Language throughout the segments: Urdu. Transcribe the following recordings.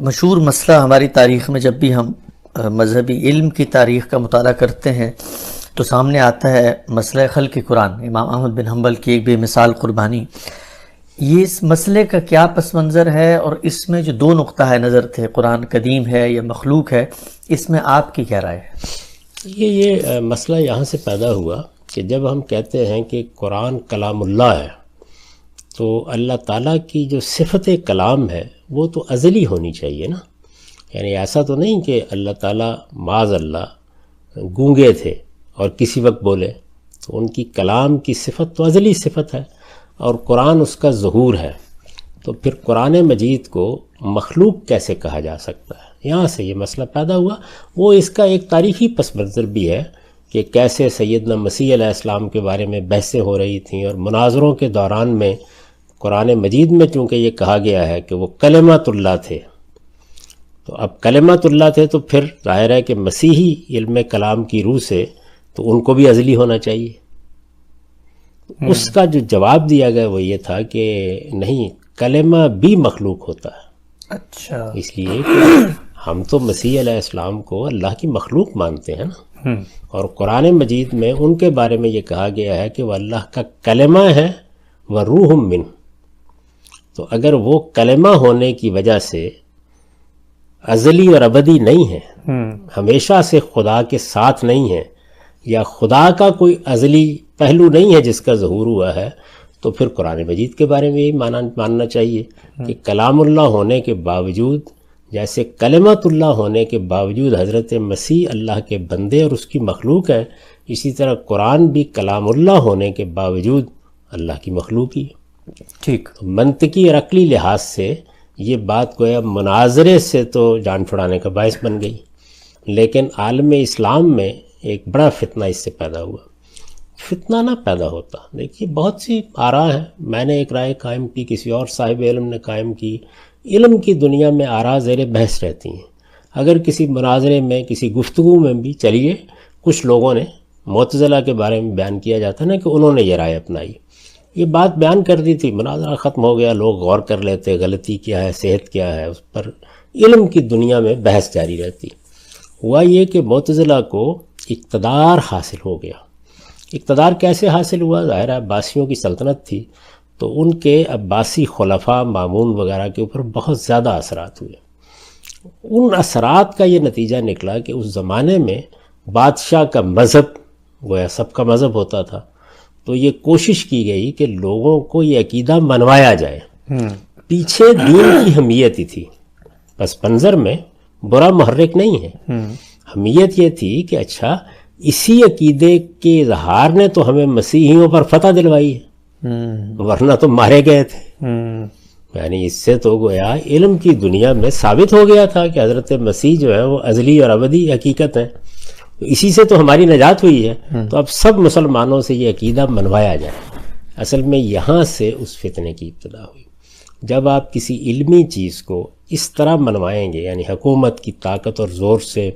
مشہور مسئلہ ہماری تاریخ میں جب بھی ہم مذہبی علم کی تاریخ کا مطالعہ کرتے ہیں تو سامنے آتا ہے مسئلہ خلق قرآن، امام احمد بن حنبل کی ایک بے مثال قربانی۔ یہ اس مسئلے کا کیا پس منظر ہے، اور اس میں جو دو نقطہ نظر تھے، قرآن قدیم ہے یا مخلوق ہے، اس میں آپ کی کیا رائے ہے؟ یہ مسئلہ یہاں سے پیدا ہوا کہ جب ہم کہتے ہیں کہ قرآن کلام اللہ ہے تو اللہ تعالیٰ کی جو صفت کلام ہے وہ تو ازلی ہونی چاہیے نا، یعنی ایسا تو نہیں کہ اللہ تعالیٰ معاذ اللہ گونگے تھے اور کسی وقت بولے، تو ان کی کلام کی صفت تو ازلی صفت ہے اور قرآن اس کا ظہور ہے، تو پھر قرآن مجید کو مخلوق کیسے کہا جا سکتا ہے؟ یہاں سے یہ مسئلہ پیدا ہوا۔ وہ اس کا ایک تاریخی پس منظر بھی ہے کہ کیسے سیدنا مسیح علیہ السلام کے بارے میں بحثیں ہو رہی تھیں، اور مناظروں کے دوران میں قرآن مجید میں چونکہ یہ کہا گیا ہے کہ وہ کلمۃ اللہ تھے، تو اب کلمۃ اللہ تھے تو پھر ظاہر ہے کہ مسیحی علم کلام کی روح سے تو ان کو بھی ازلی ہونا چاہیے۔ اس کا جو جواب دیا گیا وہ یہ تھا کہ نہیں، کلمہ بھی مخلوق ہوتا ہے۔ اچھا، اس لیے کہ ہم تو مسیح علیہ السلام کو اللہ کی مخلوق مانتے ہیں نا، اور قرآن مجید میں ان کے بارے میں یہ کہا گیا ہے کہ وہ اللہ کا کلمہ ہے وروح من، تو اگر وہ کلمہ ہونے کی وجہ سے ازلی اور ابدی نہیں ہے، ہمیشہ سے خدا کے ساتھ نہیں ہے، یا خدا کا کوئی ازلی پہلو نہیں ہے جس کا ظہور ہوا ہے، تو پھر قرآن مجید کے بارے میں یہی ماننا چاہیے کہ کلام اللہ ہونے کے باوجود، جیسے کلمت اللہ ہونے کے باوجود حضرت مسیح اللہ کے بندے اور اس کی مخلوق ہیں، اسی طرح قرآن بھی کلام اللہ ہونے کے باوجود اللہ کی مخلوق ہی ہے۔ ٹھیک، منطقی اور عقلی لحاظ سے یہ بات گویا مناظرے سے تو جان چھڑانے کا باعث بن گئی، لیکن عالم اسلام میں ایک بڑا فتنہ اس سے پیدا ہوا۔ فتنہ نہ پیدا ہوتا، دیکھیے بہت سی آراء ہیں، میں نے ایک رائے قائم کی، کسی اور صاحب علم نے قائم کی، علم کی دنیا میں آراء زیر بحث رہتی ہیں۔ اگر کسی مناظرے میں، کسی گفتگو میں بھی چلیے کچھ لوگوں نے معتزلہ کے بارے میں بیان کیا جاتا ہے نا کہ انہوں نے یہ رائے اپنائی، یہ بات بیان کر دی تھی، مناظرہ ختم ہو گیا، لوگ غور کر لیتے غلطی کیا ہے، صحت کیا ہے، اس پر علم کی دنیا میں بحث جاری رہتی۔ ہوا یہ کہ معتزلہ کو اقتدار حاصل ہو گیا۔ اقتدار کیسے حاصل ہوا؟ ظاہر عباسیوں کی سلطنت تھی، تو ان کے عباسی خلفاء مامون وغیرہ کے اوپر بہت زیادہ اثرات ہوئے۔ ان اثرات کا یہ نتیجہ نکلا کہ اس زمانے میں بادشاہ کا مذہب گویا سب کا مذہب ہوتا تھا، تو یہ کوشش کی گئی کہ لوگوں کو یہ عقیدہ منوایا جائے۔ پیچھے دین کی حمیت ہی تھی، پس منظر میں برا محرک نہیں ہے، حمیت یہ تھی کہ اچھا اسی عقیدے کے اظہار نے تو ہمیں مسیحیوں پر فتح دلوائی ہے، ورنہ تو مارے گئے تھے۔ یعنی اس سے تو گویا علم کی دنیا میں ثابت ہو گیا تھا کہ حضرت مسیح جو ہے وہ ازلی اور ابدی حقیقت ہے، اسی سے تو ہماری نجات ہوئی ہے، تو اب سب مسلمانوں سے یہ عقیدہ منوایا جائے۔ اصل میں یہاں سے اس فتنے کی ابتدا ہوئی۔ جب آپ کسی علمی چیز کو اس طرح منوائیں گے، یعنی حکومت کی طاقت اور زور سے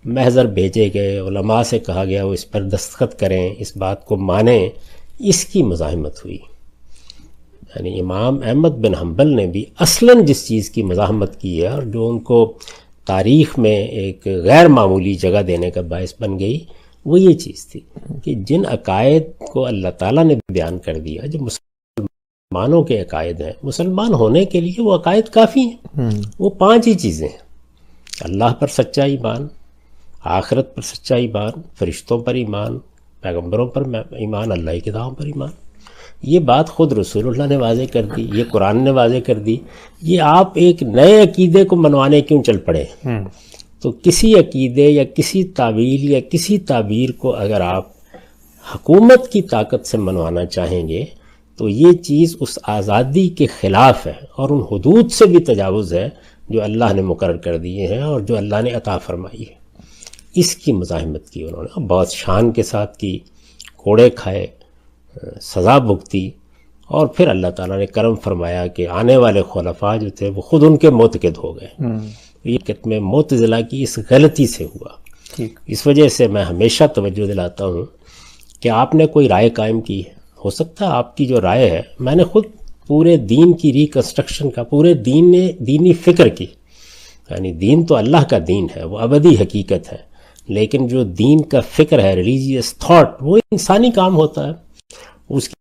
محضر بھیجے گئے، علماء سے کہا گیا وہ اس پر دستخط کریں، اس بات کو مانیں، اس کی مزاحمت ہوئی۔ یعنی امام احمد بن حنبل نے بھی اصلاً جس چیز کی مزاحمت کی ہے اور جو ان کو تاریخ میں ایک غیر معمولی جگہ دینے کا باعث بن گئی، وہ یہ چیز تھی کہ جن عقائد کو اللہ تعالیٰ نے بیان کر دیا، جو مسلمانوں کے عقائد ہیں، مسلمان ہونے کے لیے وہ عقائد کافی ہیں۔ وہ 5 ہی چیزیں ہیں: اللہ پر سچا ایمان، آخرت پر سچا ایمان، فرشتوں پر ایمان، پیغمبروں پر ایمان، اللہ کی کتابوں پر ایمان۔ یہ بات خود رسول اللہ نے واضح کر دی، یہ قرآن نے واضح کر دی۔ یہ آپ ایک نئے عقیدے کو منوانے کیوں چل پڑے؟ تو کسی عقیدے یا کسی تعویل یا کسی تعبیر کو اگر آپ حکومت کی طاقت سے منوانا چاہیں گے تو یہ چیز اس آزادی کے خلاف ہے اور ان حدود سے بھی تجاوز ہے جو اللہ نے مقرر کر دیے ہیں اور جو اللہ نے عطا فرمائی ہے۔ اس کی مزاحمت کی انہوں نے، بہت شان کے ساتھ کی، کوڑے کھائے، سزا بھگتی، اور پھر اللہ تعالیٰ نے کرم فرمایا کہ آنے والے خلفاء جو تھے وہ خود ان کے معتقد ہو گئے۔ یہ حقیقت میں معتزلہ کی اس غلطی سے ہوا۔ اس وجہ سے میں ہمیشہ توجہ دلاتا ہوں کہ آپ نے کوئی رائے قائم کی ہے، ہو سکتا ہے آپ کی جو رائے ہے، میں نے خود پورے دین کی ریکنسٹرکشن کا، پورے دینی فکر کی یعنی دین تو اللہ کا دین ہے، وہ ابدی حقیقت ہے، لیکن جو دین کا فکر ہے، ریلیجیس تھاٹ، وہ انسانی کام ہوتا ہے، اس کی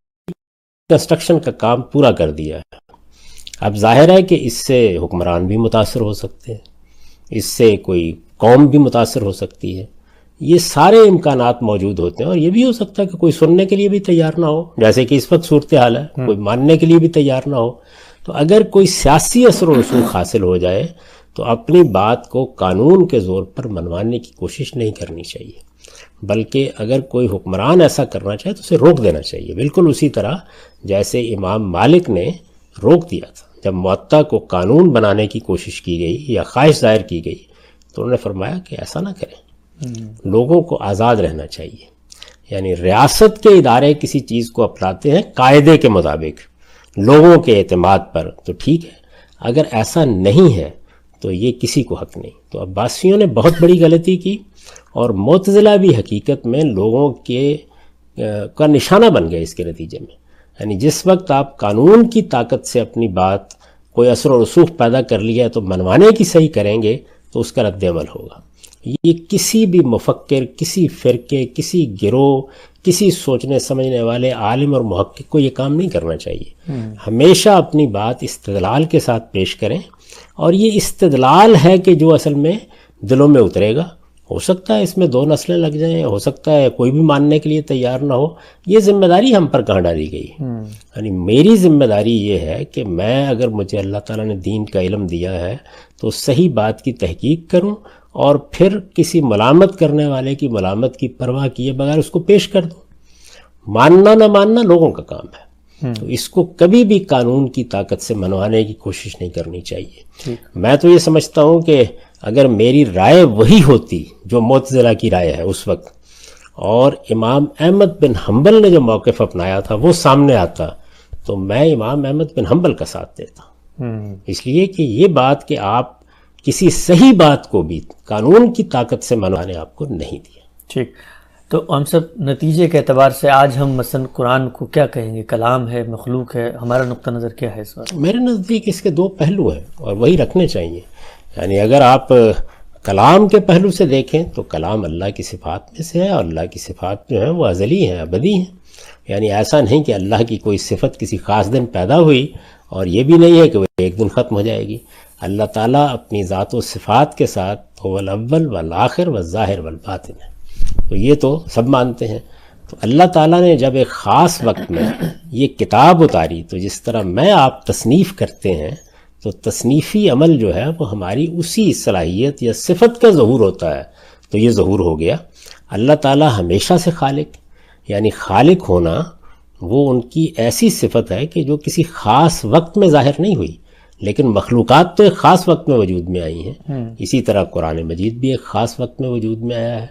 کنسٹرکشن کا کام پورا کر دیا ہے۔ اب ظاہر ہے کہ اس سے حکمران بھی متاثر ہو سکتے ہیں، اس سے کوئی قوم بھی متاثر ہو سکتی ہے، یہ سارے امکانات موجود ہوتے ہیں، اور یہ بھی ہو سکتا ہے کہ کوئی سننے کے لیے بھی تیار نہ ہو، جیسے کہ اس وقت صورتحال ہے، کوئی ماننے کے لیے بھی تیار نہ ہو۔ تو اگر کوئی سیاسی اثر و رسوخ حاصل ہو جائے تو اپنی بات کو قانون کے زور پر منوانے کی کوشش نہیں کرنی چاہیے، بلکہ اگر کوئی حکمران ایسا کرنا چاہے تو اسے روک دینا چاہیے، بالکل اسی طرح جیسے امام مالک نے روک دیا تھا جب معطا کو قانون بنانے کی کوشش کی گئی یا خواہش ظاہر کی گئی، تو انہوں نے فرمایا کہ ایسا نہ کریں، لوگوں کو آزاد رہنا چاہیے۔ یعنی ریاست کے ادارے کسی چیز کو اپناتے ہیں قاعدے کے مطابق، لوگوں کے اعتماد پر، تو ٹھیک ہے، اگر ایسا نہیں ہے تو یہ کسی کو حق نہیں۔ تو عباسیوں نے بہت بڑی غلطی کی، اور معتزلہ بھی حقیقت میں لوگوں کا نشانہ بن گئے اس کے نتیجے میں۔ یعنی جس وقت آپ قانون کی طاقت سے اپنی بات کوئی اثر و رسوخ پیدا کر لیا ہے تو منوانے کی صحیح کریں گے تو اس کا رد عمل ہوگا۔ یہ کسی بھی مفکر، کسی فرقے، کسی گروہ، کسی سوچنے سمجھنے والے عالم اور محقق کو یہ کام نہیں کرنا چاہیے۔ ہمیشہ اپنی بات استدلال کے ساتھ پیش کریں، اور یہ استدلال ہے کہ جو اصل میں دلوں میں اترے گا۔ ہو سکتا ہے اس میں 2 نسلیں لگ جائیں، ہو سکتا ہے کوئی بھی ماننے کے لیے تیار نہ ہو، یہ ذمہ داری ہم پر کہاں ڈالی گئی ہے؟ یعنی میری ذمہ داری یہ ہے کہ میں، اگر مجھے اللہ تعالیٰ نے دین کا علم دیا ہے تو صحیح بات کی تحقیق کروں، اور پھر کسی ملامت کرنے والے کی ملامت کی پرواہ کیے بغیر اس کو پیش کر دوں۔ ماننا نہ ماننا لوگوں کا کام ہے، تو اس کو کبھی بھی قانون کی طاقت سے منوانے کی کوشش نہیں کرنی چاہیے۔ میں تو یہ سمجھتا ہوں کہ اگر میری رائے وہی ہوتی جو معتزلہ کی رائے ہے اس وقت، اور امام احمد بن حنبل نے جو موقف اپنایا تھا وہ سامنے آتا، تو میں امام احمد بن حنبل کا ساتھ دیتا، اس لیے کہ یہ بات کہ آپ کسی صحیح بات کو بھی قانون کی طاقت سے منوانے آپ کو نہیں دیا۔ ٹھیک، تو ہم سب نتیجے کے اعتبار سے آج ہم مثلا قرآن کو کیا کہیں گے؟ کلام ہے، مخلوق ہے؟ ہمارا نقطہ نظر کیا ہے اس وقت؟ میرے نزدیک اس کے 2 پہلو ہیں اور وہی رکھنے چاہیے۔ یعنی اگر آپ کلام کے پہلو سے دیکھیں تو کلام اللہ کی صفات میں سے ہے، اور اللہ کی صفات جو ہیں وہ ازلی ہیں، ابدی ہیں۔ یعنی ایسا نہیں کہ اللہ کی کوئی صفت کسی خاص دن پیدا ہوئی، اور یہ بھی نہیں ہے کہ وہ ایک دن ختم ہو جائے گی۔ اللہ تعالیٰ اپنی ذات و صفات کے ساتھ هو الاول والآخر والظاہر والباطن ہے، تو یہ تو سب مانتے ہیں۔ تو اللہ تعالیٰ نے جب ایک خاص وقت میں یہ کتاب اتاری، تو جس طرح میں آپ تصنیف کرتے ہیں تو تصنیفی عمل جو ہے وہ ہماری اسی صلاحیت یا صفت کا ظہور ہوتا ہے، تو یہ ظہور ہو گیا۔ اللہ تعالیٰ ہمیشہ سے خالق، یعنی خالق ہونا وہ ان کی ایسی صفت ہے کہ جو کسی خاص وقت میں ظاہر نہیں ہوئی، لیکن مخلوقات تو ایک خاص وقت میں وجود میں آئی ہیں۔ اسی طرح قرآن مجید بھی ایک خاص وقت میں وجود میں آیا ہے۔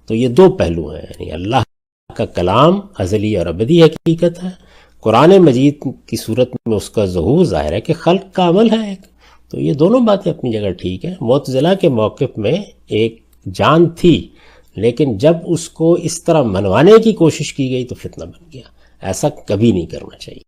تو یہ 2 پہلو ہیں، یعنی اللہ کا کلام ازلی اور ابدی حقیقت ہے، قرآن مجید کی صورت میں اس کا ظہور ظاہر ہے کہ خلق کا عمل ہے ایک۔ تو یہ دونوں باتیں اپنی جگہ ٹھیک ہیں۔ معتزلہ کے موقف میں ایک جان تھی، لیکن جب اس کو اس طرح منوانے کی کوشش کی گئی تو فتنہ بن گیا۔ ایسا کبھی نہیں کرنا چاہیے۔